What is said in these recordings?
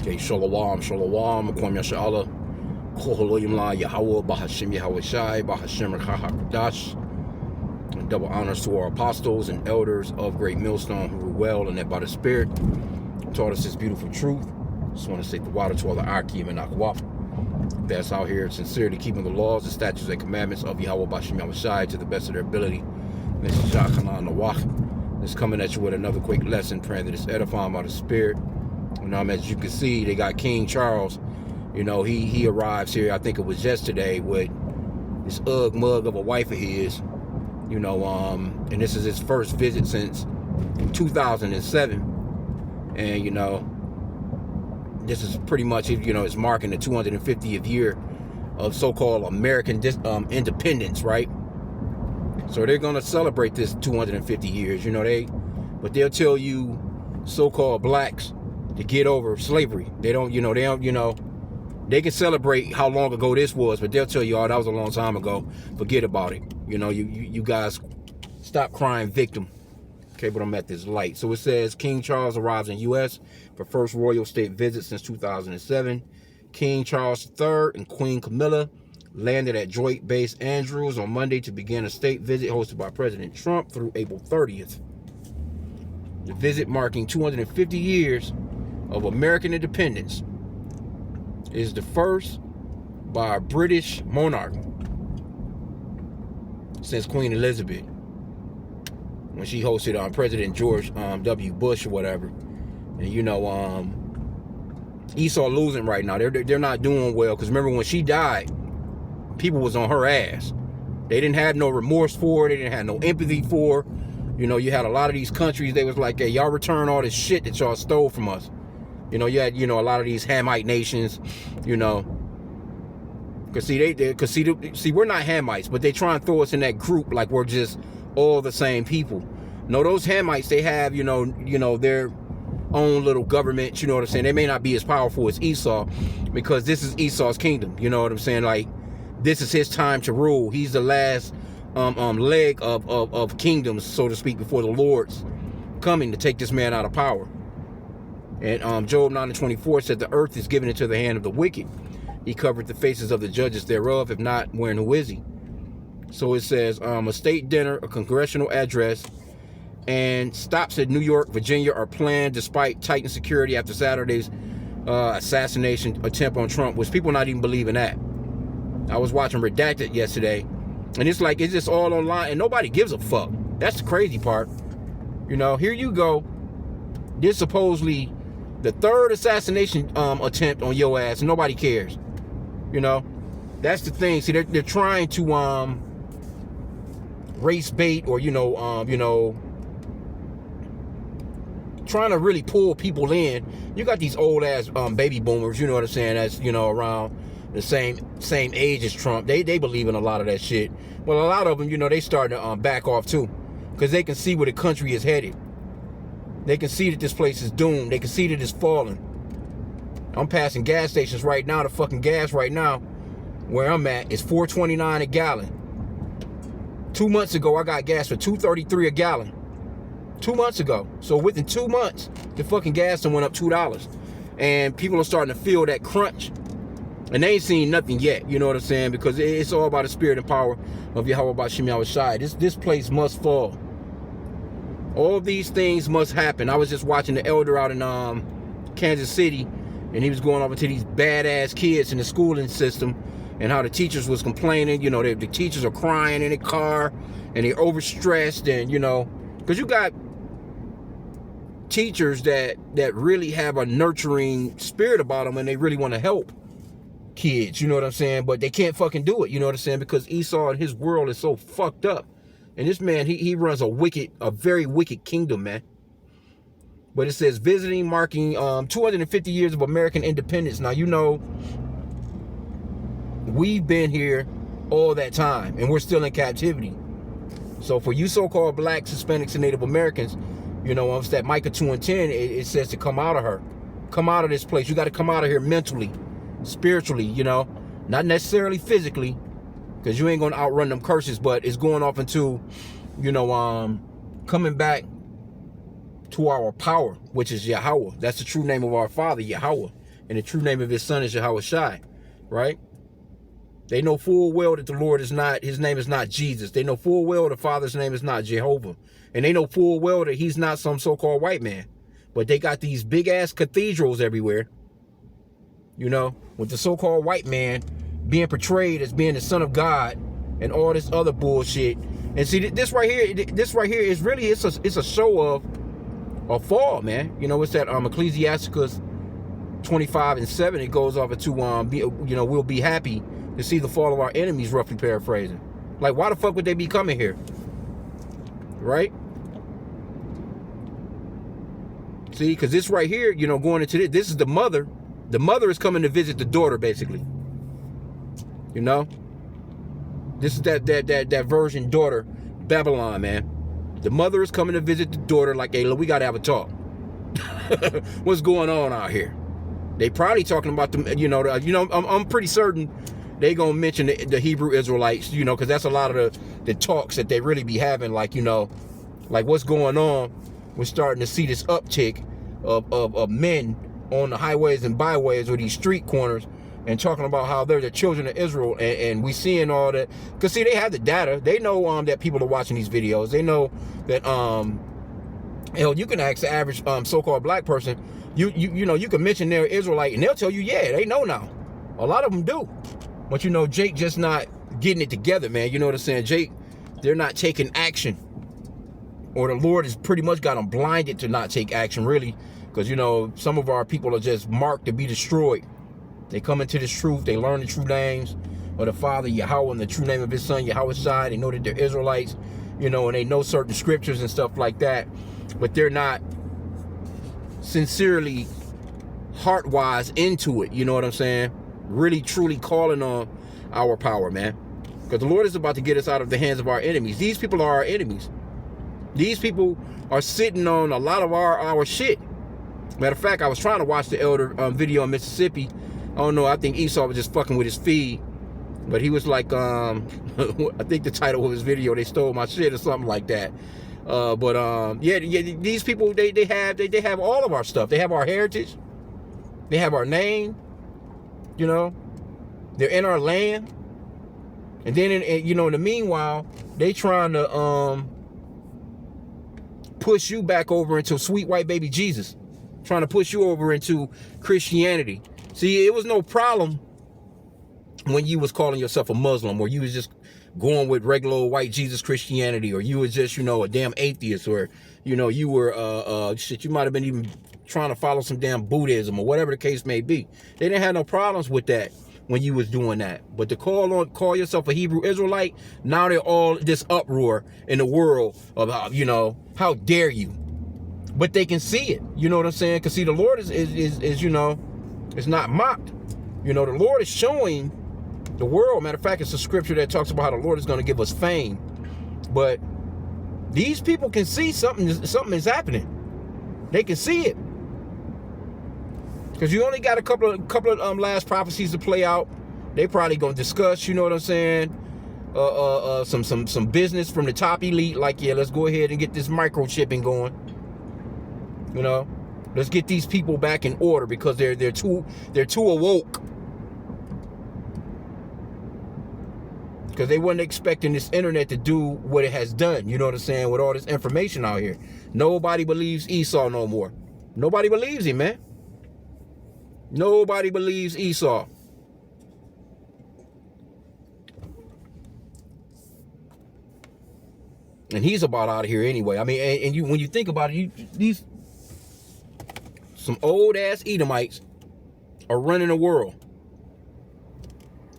Okay, Shalom, Shalom, Akwam Yasha'Allah, Koholoyim La, Yahweh, Bahashim Yahweh Shai, Bahashim Rakahakadash. Double honors to our apostles and elders of Great Millstone who rule well and that by the Spirit taught us this beautiful truth. Just want to say the water to all the Akim and Akwaf that's out here sincerely keeping the laws, the statutes, and commandments of Yahweh Bahashim Yahweh Shai to the best of their ability. This is Shachana Nawach. Just coming at you with another quick lesson, praying that it's edifying by the Spirit. As you can see, they got King Charles. He arrives here, I think it was yesterday, with this ugh mug of a wife of his. And this is his first visit since 2007. And, this is pretty much, it's marking the 250th year of so-called American independence, right? So they're going to celebrate this 250 years, but they'll tell you so-called blacks to get over slavery. They can celebrate how long ago this was, but they'll tell you, oh, that was a long time ago. Forget about it. You guys stop crying victim. Okay, but I'm at this light. So it says King Charles arrives in U.S. for first royal state visit since 2007. King Charles III and Queen Camilla landed at Joint Base Andrews on Monday to begin a state visit hosted by President Trump through April 30th. The visit, marking 250 years of American independence, is the first by a British monarch since Queen Elizabeth, when she hosted President George W. Bush or whatever. And Esau losing right now. They're not doing well, because remember when she died, people was on her ass. They didn't have no remorse for her. They didn't have no empathy for her. You had a lot of these countries, they was like, hey, y'all return all this shit that y'all stole from us. You had, a lot of these Hamite nations, because see, we're not Hamites, but they try and throw us in that group like we're just all the same people. No, those Hamites, they have, their own little government, what I'm saying? They may not be as powerful as Esau, because this is Esau's kingdom, what I'm saying? Like, this is his time to rule. He's the last leg of kingdoms, so to speak, before the Lord's coming to take this man out of power. And Job 9:24 said, the earth is given into the hand of the wicked. He covered the faces of the judges thereof. If not, where and who is he? So it says a state dinner, a congressional address, and stops at New York, Virginia are planned despite tightened security after Saturday's assassination attempt on Trump, which people not even believing that. I was watching Redacted yesterday, and it's like, it's just all online, and nobody gives a fuck. That's the crazy part. Here you go. This supposedly the third assassination attempt on your ass, and nobody cares. That's the thing. See, they're trying to race bait, or trying to really pull people in. You got these old ass baby boomers, you know what I'm saying, that's around the same age as Trump. They believe in a lot of that shit. Well, a lot of them, they starting to back off too, because they can see where the country is headed. They can see that this place is doomed. They can see that it's falling. I'm passing gas stations right now. The fucking gas right now where I'm at is $4.29 a gallon. 2 months ago, I got gas for $2.33 a gallon. 2 months ago. So within 2 months, the fucking gas done went up $2. And people are starting to feel that crunch. And they ain't seen nothing yet, you know what I'm saying? Because it's all about the spirit and power of Yahweh Bahashim Yahweh Shai. This place must fall. All these things must happen. I was just watching the elder out in Kansas City, and he was going over to these badass kids in the schooling system, and how the teachers was complaining. The teachers are crying in the car, and they're overstressed, and because you got teachers that really have a nurturing spirit about them, and they really want to help kids, you know what I'm saying? But they can't fucking do it, you know what I'm saying? Because Esau and his world is so fucked up. And this man, he runs a very wicked kingdom, man. But it says visiting, marking 250 years of American independence. Now, we've been here all that time, and we're still in captivity. So for you so-called blacks, Hispanics, and Native Americans, it's that Micah 2:10, it says to come out of her. Come out of this place. You got to come out of here mentally, spiritually, not necessarily physically, because you ain't going to outrun them curses, but it's going off into, coming back to our power, which is Yahweh. That's the true name of our Father, Yahweh. and the true name of his son is Yahweh Shai, right? They know full well that the Lord is not, his name is not Jesus. They know full well the Father's name is not Jehovah. And they know full well that he's not some so-called white man. But they got these big-ass cathedrals everywhere, you know, with the so-called white man being portrayed as being the son of God and all this other bullshit. And see, this right here is really, it's a show of a fall, man. You know, it's that Ecclesiasticus 25:7. It goes off into you know, we'll be happy to see the fall of our enemies, roughly paraphrasing. Like, why the fuck would they be coming here? Right? See, because this right here, you know, going into this is the mother. The mother is coming to visit the daughter, basically. You know? This is that version daughter, Babylon, man. The mother is coming to visit the daughter like, hey, look, we got to have a talk. What's going on out here? They probably talking about the, you know, I'm pretty certain they gonna mention the Hebrew Israelites, you know, because that's a lot of the talks that they really be having, like, you know, like what's going on. We're starting to see this uptick of men on the highways and byways or these street corners and talking about how they're the children of Israel, and we seeing all that, because see, they have the data. They know that people are watching these videos. They know that hell, you can ask the average so-called black person, you know, you can mention they're Israelite and they'll tell you, yeah, they know now. A lot of them do. But, you know, Jake just not getting it together, man. You know what I'm saying? Jake, they're not taking action. Or the Lord has pretty much got them blinded to not take action, really. Because, you know, some of our people are just marked to be destroyed. They come into this truth. They learn the true names of the Father, Yahweh, and the true name of his son, Yahweh Shai. They know that they're Israelites, you know, and they know certain scriptures and stuff like that. But they're not sincerely, heart-wise into it. You know what I'm saying? Really, truly calling on our power, man. Because the Lord is about to get us out of the hands of our enemies. These people are our enemies. These people are sitting on a lot of our shit. Matter of fact, I was trying to watch the elder video in Mississippi. I don't know, I think Esau was just fucking with his feed. But he was like, I think the title of his video, they stole my shit or something like that. Yeah, these people, they have all of our stuff. They have our heritage. They have our name. You know, they're in our land. And then, you know, in the meanwhile, they trying to push you back over into sweet white baby Jesus. Trying to push you over into Christianity. See, it was no problem when you was calling yourself a Muslim, or you was just going with regular old white Jesus Christianity, or you was just, you know, a damn atheist, or, you know, you were, shit, you might have been even trying to follow some damn Buddhism or whatever the case may be. They didn't have no problems with that when you was doing that. But to call yourself a Hebrew Israelite, now they're all this uproar in the world about, you know, how dare you? But they can see it. You know what I'm saying? Because see, the Lord is you know, it's not mocked. You know, the Lord is showing the world. Matter of fact, it's a scripture that talks about how the Lord is going to give us fame. But these people can see something is happening. They can see it. Because you only got a couple of last prophecies to play out. They probably gonna discuss, you know what I'm saying, some business from the top elite, like, yeah, let's go ahead and get this microchipping going. You know, let's get these people back in order, because they're too awoke. Because they weren't expecting this internet to do what it has done, you know what I'm saying, with all this information out here. Nobody believes Esau no more. Nobody believes him, man. Nobody believes Esau. And he's about out of here anyway. I mean, and you, when you think about it, these some old ass Edomites are running the world.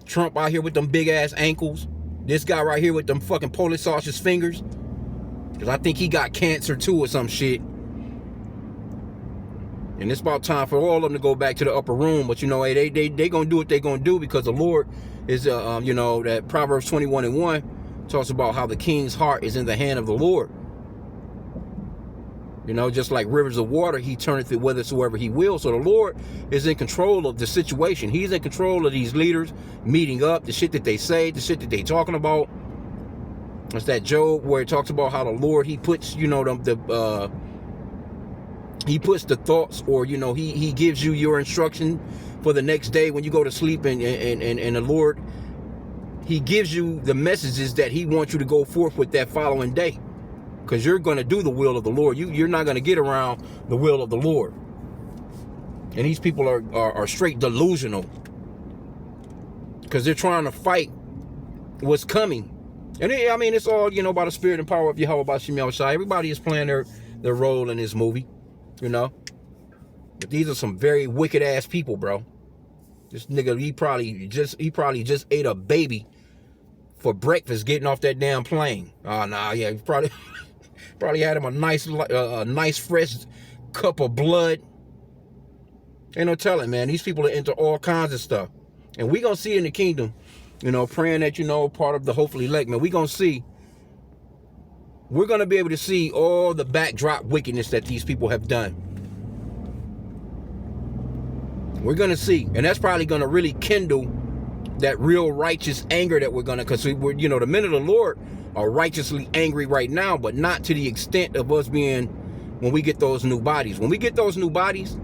Trump out here with them big ass ankles. This guy right here with them fucking Polish sausage fingers. Because I think he got cancer too or some shit. And it's about time for all of them to go back to the upper room. But, you know, hey, they gonna do what they gonna do, because the Lord is, you know, that Proverbs 21:1 talks about how the king's heart is in the hand of the Lord. You know, just like rivers of water, he turneth it whithersoever he will. So the Lord is in control of the situation. He's in control of these leaders meeting up, the shit that they say, the shit that they talking about. It's that Job where it talks about how the Lord, he puts, you know, He puts the thoughts, or he gives you your instruction for the next day when you go to sleep, and the Lord, he gives you the messages that he wants you to go forth with that following day, because you're going to do the will of the Lord. You're not going to get around the will of the Lord. And these people are straight delusional, because they're trying to fight what's coming. And it's all by the spirit and power of Yahweh Bashim Yahushua. Everybody is playing their role in this movie. But these are some very wicked ass people, bro. This nigga, he probably just ate a baby for breakfast getting off that damn plane. Oh nah, yeah, he probably had him a nice fresh cup of blood. Ain't no telling, man. These people are into all kinds of stuff, and we gonna see in the kingdom. Praying that part of the hopefully elect, man. We gonna see. We're gonna be able to see all the backdrop wickedness that these people have done. We're gonna see, and that's probably gonna really kindle that real righteous anger that we're gonna, because we're, the men of the Lord are righteously angry right now, but not to the extent of us being when we get those new bodies. When we get those new bodies,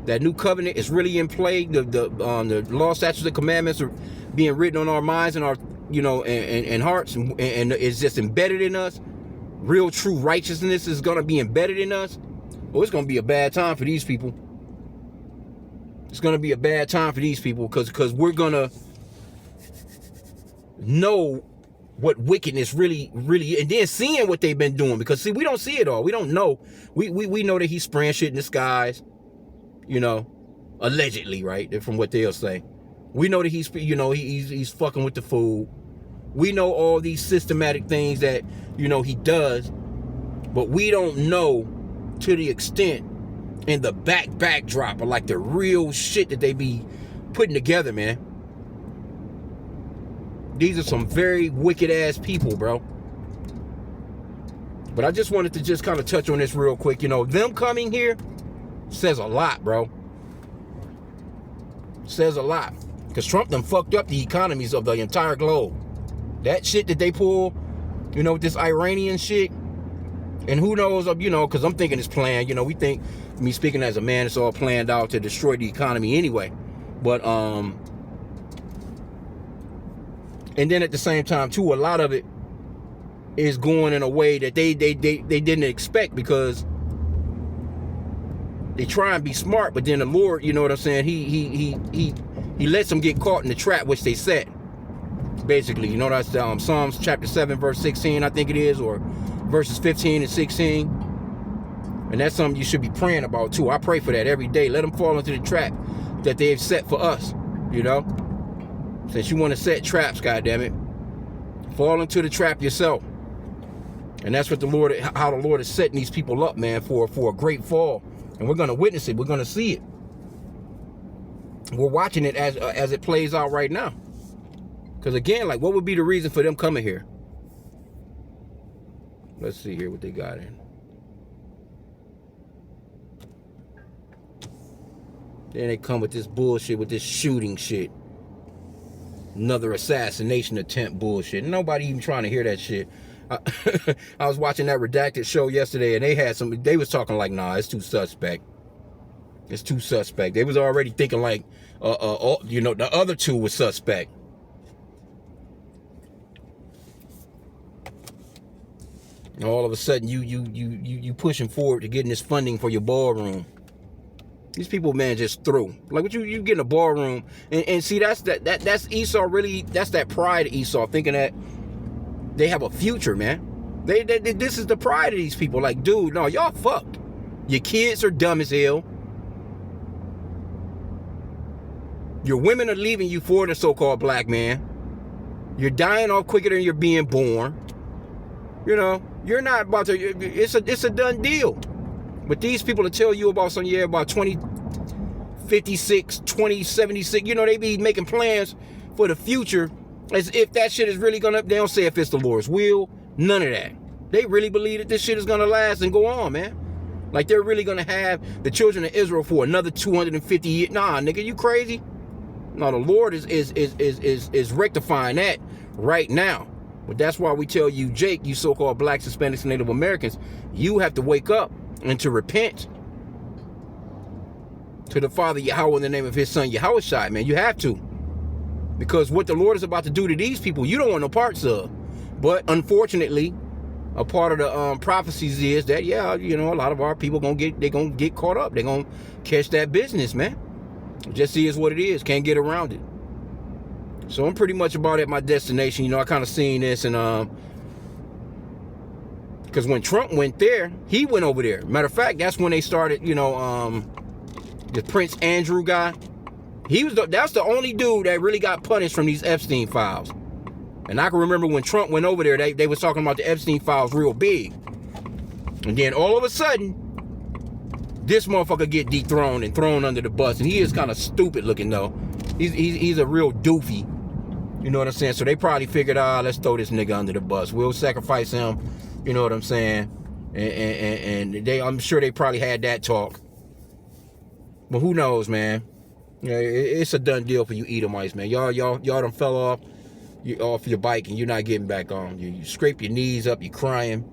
that new covenant is really in play. The law, statutes, and commandments are being written on our minds and our and hearts, and it's just embedded in us. Real true righteousness is gonna be embedded in us. Oh, it's gonna be a bad time for these people. It's gonna be a bad time for these people, because we're gonna know what wickedness really, and then seeing what they've been doing. Because see, we don't see it all. We don't know. We know that he's spraying shit in the skies, allegedly, right? From what they'll say. We know that he's fucking with the food. We know all these systematic things that he does, but we don't know to the extent and the backdrop of like the real shit that they be putting together, man. These are some very wicked ass people, bro. But I just wanted to just kind of touch on this real quick. Them coming here says a lot, bro. Says a lot. Because Trump done fucked up the economies of the entire globe. That shit that they pull, with this Iranian shit. And who knows, because I'm thinking it's planned. We think, me speaking as a man, it's all planned out to destroy the economy anyway. But, and then at the same time, too, a lot of it is going in a way that they didn't expect, because they try and be smart, but then the Lord, you know what I'm saying, he lets them get caught in the trap which they set. Basically, that's Psalms chapter 7, verse 16, I think it is, or verses 15 and 16. And that's something you should be praying about too. I pray for that every day. Let them fall into the trap that they've set for us, Since you want to set traps, goddammit, fall into the trap yourself. And that's what how the Lord is setting these people up, man, for a great fall. And we're going to witness it. We're going to see it. We're watching it as it plays out right now. Because again, like, what would be the reason for them coming here? Let's see here what they got in. Then they come with this bullshit, with this shooting shit. Another assassination attempt bullshit. Nobody even trying to hear that shit. I was watching that Redacted show yesterday, and they was talking like, nah, it's too suspect. It's too suspect. They was already thinking like, the other two was suspect. And all of a sudden, you pushing forward to getting this funding for your ballroom. These people, man, just through. Like, what you get in a ballroom, and see, that's Esau really. That's that pride of Esau, thinking that they have a future, man. This is the pride of these people. Like, dude, no, y'all fucked. Your kids are dumb as hell. Your women are leaving you for the so-called black man. You're dying off quicker than you're being born. You're not about to. It's a done deal. But these people will tell you about some, about 2056, 2076. They be making plans for the future as if that shit is really gonna. They don't say if it's the Lord's will. None of that. They really believe that this shit is gonna last and go on, man. Like, they're really gonna have the children of Israel for another 250 years. Nah, nigga, you crazy? No, the Lord is rectifying that right now. But that's why we tell you, Jake, you so-called blacks, Hispanics, and Native Americans, you have to wake up and to repent to the Father Yahweh in the name of his son Yahushua, man. You have to. Because what the Lord is about to do to these people, you don't want no parts of. But unfortunately, a part of the prophecies is that, yeah, you know, a lot of our people gonna get caught up. They're gonna catch that business, man. Just is what it is. Can't get around it. So I'm pretty much about at my destination. You know, I kind of seen this, and because when Trump went there, he went over there. Matter of fact, that's when they started, you know, the Prince Andrew guy. That's the only dude that really got punished from these Epstein files. And I can remember when Trump went over there, they was talking about the Epstein files real big. And then all of a sudden, this motherfucker get dethroned and thrown under the bus. And he is kind of stupid looking though. He's a real doofy. You know what I'm saying? So they probably figured, let's throw this nigga under the bus. We'll sacrifice him. You know what I'm saying? And I'm sure they probably had that talk. But who knows, man? Yeah, it's a done deal for you Edomites, man. Y'all done fell off your bike and you're not getting back on. You scrape your knees up, you crying.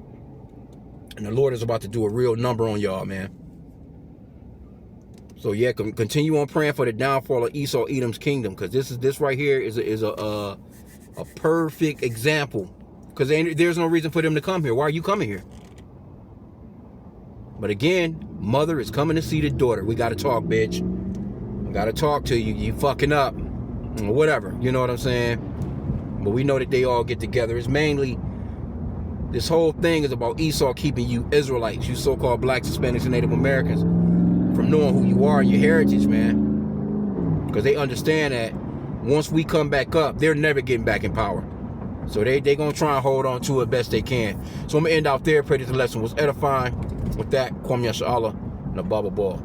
And the Lord is about to do a real number on y'all, man. So yeah, continue on praying for the downfall of Esau Edom's kingdom, because this right here is a perfect example. Because there's no reason for them to come here. Why are you coming here? But again, mother is coming to see the daughter. We got to talk, bitch. I got to talk to you. You fucking up. Or whatever. You know what I'm saying? But we know that they all get together. It's mainly, this whole thing is about Esau keeping you Israelites, you so-called blacks, Hispanics, and Native Americans, from knowing who you are and your heritage, man. Because they understand that once we come back up, they're never getting back in power. So they gonna try and hold on to it best they can. So I'm gonna end out there. Pray that the lesson was edifying. With that, Kwam Yasha Allah and the Baba Ball.